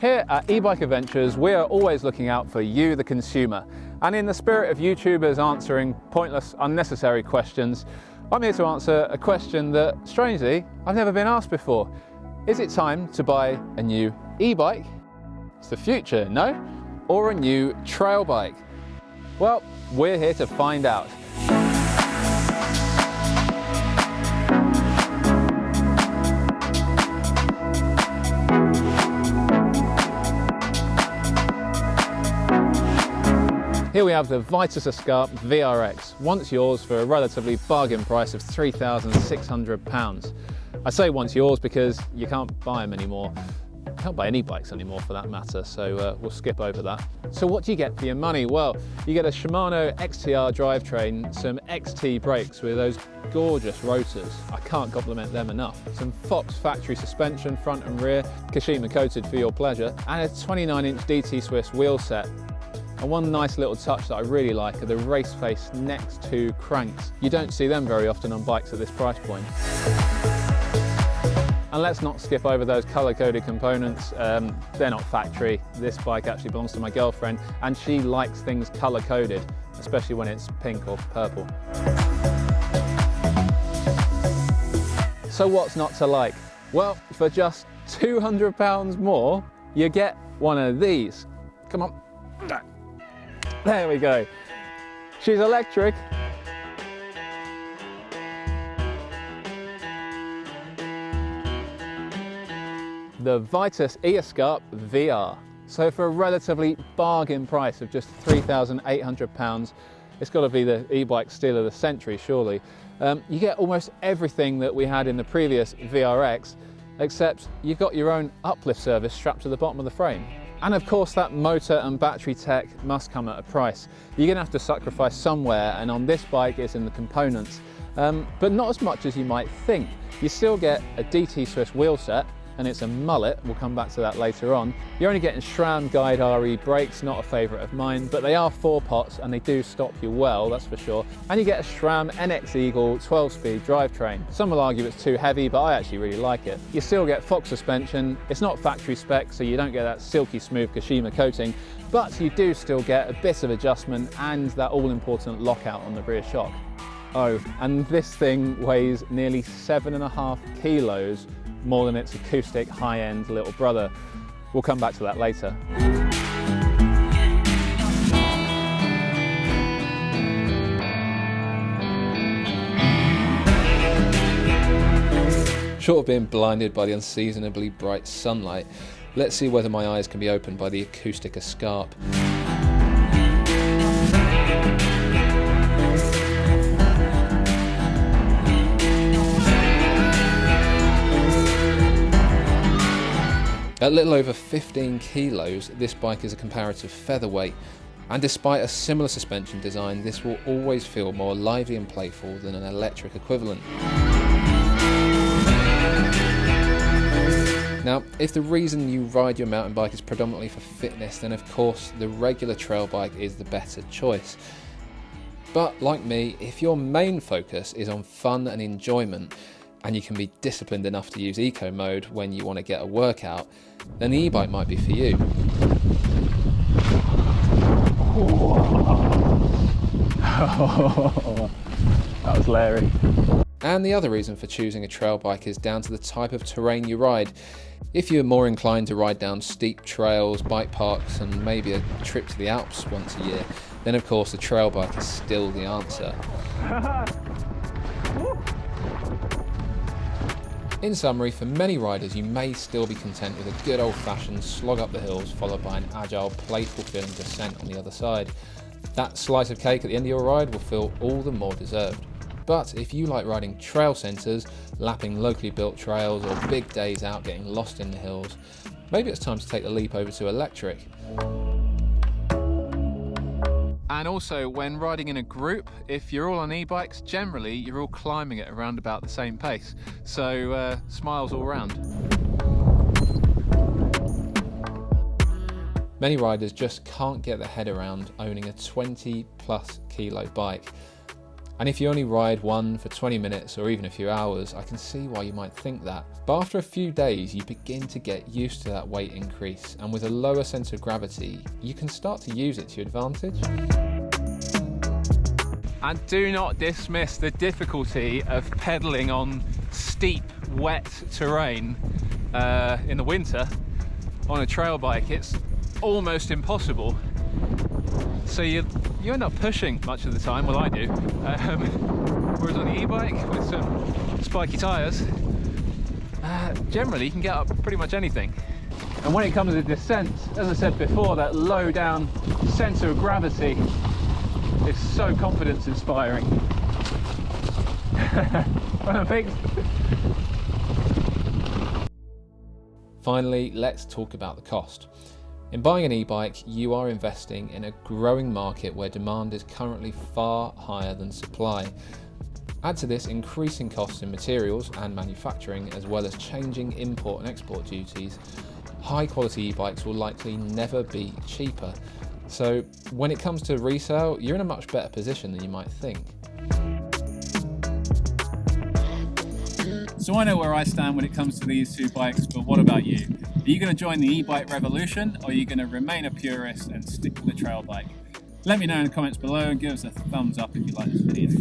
Here at E-Bike Adventures, we are always looking out for you, the consumer. And in the spirit of YouTubers answering pointless, unnecessary questions, I'm here to answer a question that, strangely, I've never been asked before. Is it time to buy a new e-bike? It's the future, no? Or a new trail bike? Well, we're here to find out. Here we have the Vitus Escape VRX, once yours for a relatively bargain price of £3,600. I say once yours because you can't buy them anymore. You can't buy any bikes anymore for that matter, so we'll skip over that. So what do you get for your money? Well, you get a Shimano XTR drivetrain, some XT brakes with those gorgeous rotors. I can't compliment them enough. Some Fox factory suspension, front and rear, Kashima coated for your pleasure, and a 29-inch DT Swiss wheel set. And one nice little touch that I really like are the race face next to cranks. You don't see them very often on bikes at this price point. And let's not skip over those colour-coded components. They're not factory. This bike actually belongs to my girlfriend and she likes things colour-coded, especially when it's pink or purple. So what's not to like? Well, for just £200 more, you get one of these. Come on. There we go. She's electric. The Vitus e-Escape VR. So for a relatively bargain price of just £3,800, it's got to be the e-bike steal of the century, surely. You get almost everything that we had in the previous VRX, except you've got your own uplift service strapped to the bottom of the frame. And of course that motor and battery tech must come at a price. You're going to have to sacrifice somewhere, and on this bike it's in the components. But not as much as you might think. You still get a DT Swiss wheel set, and it's a mullet, we'll come back to that later on. You're only getting SRAM Guide RE brakes, not a favourite of mine, but they are 4-pots and they do stop you well, that's for sure. And you get a SRAM NX Eagle 12-speed drivetrain. Some will argue it's too heavy, but I actually really like it. You still get Fox suspension, it's not factory spec, so you don't get that silky smooth Kashima coating, but you do still get a bit of adjustment and that all-important lockout on the rear shock. Oh, and this thing weighs nearly 7.5 kilos, more than its acoustic high-end little brother. We'll come back to that later. Short of being blinded by the unseasonably bright sunlight, let's see whether my eyes can be opened by the Acoustic Escape. At little over 15 kilos, this bike is a comparative featherweight, and despite a similar suspension design, this will always feel more lively and playful than an electric equivalent. Now, if the reason you ride your mountain bike is predominantly for fitness, then of course the regular trail bike is the better choice. But like me, if your main focus is on fun and enjoyment, and you can be disciplined enough to use eco mode when you want to get a workout, then the e-bike might be for you. That was Larry. And the other reason for choosing a trail bike is down to the type of terrain you ride. If you're more inclined to ride down steep trails, bike parks, and maybe a trip to the Alps once a year, then of course the trail bike is still the answer. In summary, for many riders, you may still be content with a good old-fashioned slog up the hills followed by an agile, playful feeling descent on the other side. That slice of cake at the end of your ride will feel all the more deserved. But if you like riding trail centres, lapping locally built trails, or big days out getting lost in the hills, maybe it's time to take the leap over to electric. And also, when riding in a group, if you're all on e-bikes, generally you're all climbing at around about the same pace. So smiles all round. Many riders just can't get their head around owning a 20+ kilo bike. And if you only ride one for 20 minutes or even a few hours, I can see why you might think that. But after a few days, you begin to get used to that weight increase, and with a lower centre of gravity, you can start to use it to your advantage. And do not dismiss the difficulty of pedalling on steep, wet terrain in the winter on a trail bike. It's almost impossible. So you end up pushing much of the time, well I do, whereas on the e-bike with some spiky tyres, generally you can get up pretty much anything. And when it comes to descent, as I said before, that low down centre of gravity is so confidence inspiring. Finally, let's talk about the cost. In buying an e-bike, you are investing in a growing market where demand is currently far higher than supply. Add to this increasing costs in materials and manufacturing, as well as changing import and export duties. High quality e-bikes will likely never be cheaper. So when it comes to resale, you're in a much better position than you might think. So I know where I stand when it comes to these two bikes, but what about you? Are you going to join the e-bike revolution, or are you going to remain a purist and stick with the trail bike? Let me know in the comments below and give us a thumbs up if you like this video.